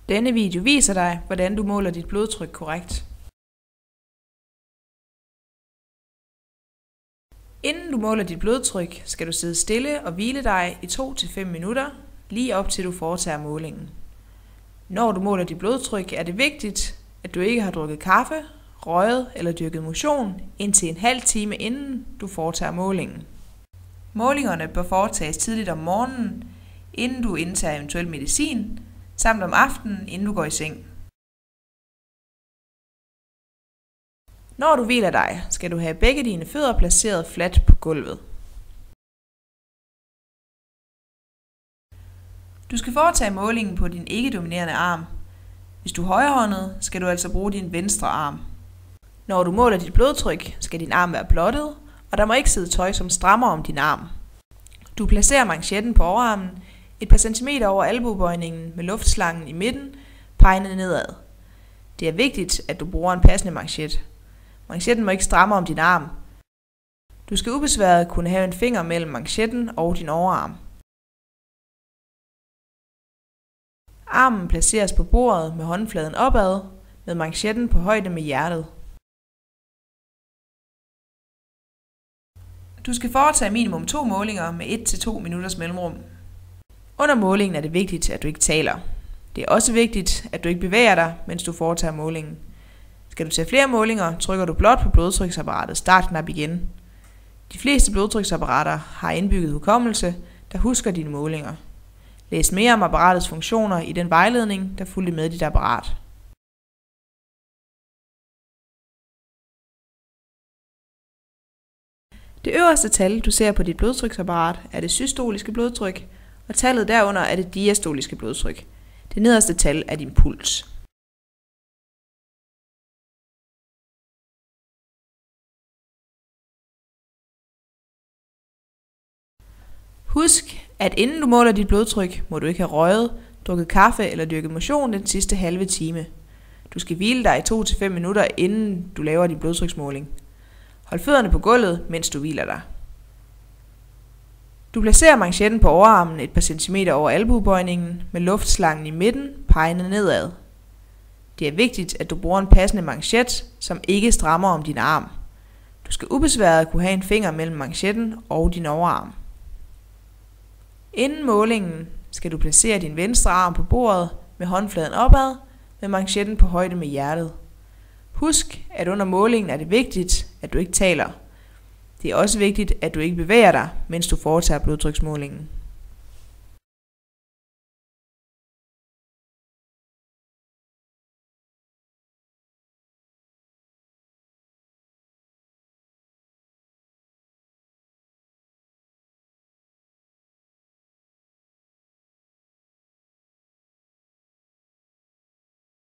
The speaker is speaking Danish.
Denne video viser dig, hvordan du måler dit blodtryk korrekt. Inden du måler dit blodtryk, skal du sidde stille og hvile dig i 2-5 minutter, lige op til du foretager målingen. Når du måler dit blodtryk, er det vigtigt, at du ikke har drukket kaffe, røget eller dyrket motion indtil en halv time inden du foretager målingen. Målingerne bør foretages tidligt om morgenen, inden du indtager eventuel medicin, samt om aftenen, inden du går i seng. Når du hviler dig, skal du have begge dine fødder placeret fladt på gulvet. Du skal foretage målingen på din ikke-dominerende arm. Hvis du er højrehåndet, skal du altså bruge din venstre arm. Når du måler dit blodtryk, skal din arm være blottet, og der må ikke sidde tøj, som strammer om din arm. Du placerer manchetten på overarmen, et par centimeter over albuebøjningen med luftslangen i midten, pegende nedad. Det er vigtigt, at du bruger en passende manchet. Manchetten må ikke stramme om din arm. Du skal ubesværet kunne have en finger mellem manchetten og din overarm. Armen placeres på bordet med håndfladen opad, med manchetten på højde med hjertet. Du skal foretage minimum 2 målinger med 1-2 minutters mellemrum. Under målingen er det vigtigt, at du ikke taler. Det er også vigtigt, at du ikke bevæger dig, mens du foretager målingen. Skal du tage flere målinger, trykker du blot på blodtryksapparatet startknap igen. De fleste blodtryksapparater har indbygget hukommelse, der husker dine målinger. Læs mere om apparatets funktioner i den vejledning, der fulgte med dit apparat. Det øverste tal, du ser på dit blodtryksapparat, er det systoliske blodtryk, og tallet derunder er det diastoliske blodtryk. Det nederste tal er din puls. Husk, at inden du måler dit blodtryk, må du ikke have røget, drukket kaffe eller dyrket motion den sidste halve time. Du skal hvile dig i 2-5 minutter, inden du laver din blodtryksmåling. Hold fødderne på gulvet, mens du hviler dig. Du placerer manchetten på overarmen et par centimeter over albuebøjningen med luftslangen i midten, pegende nedad. Det er vigtigt, at du bruger en passende manchet, som ikke strammer om din arm. Du skal ubesværet kunne have en finger mellem manchetten og din overarm. Inden målingen skal du placere din venstre arm på bordet med håndfladen opad, med manchetten på højde med hjertet. Husk, at under målingen er det vigtigt, at du ikke taler. Det er også vigtigt, at du ikke bevæger dig, mens du foretager blodtryksmålingen.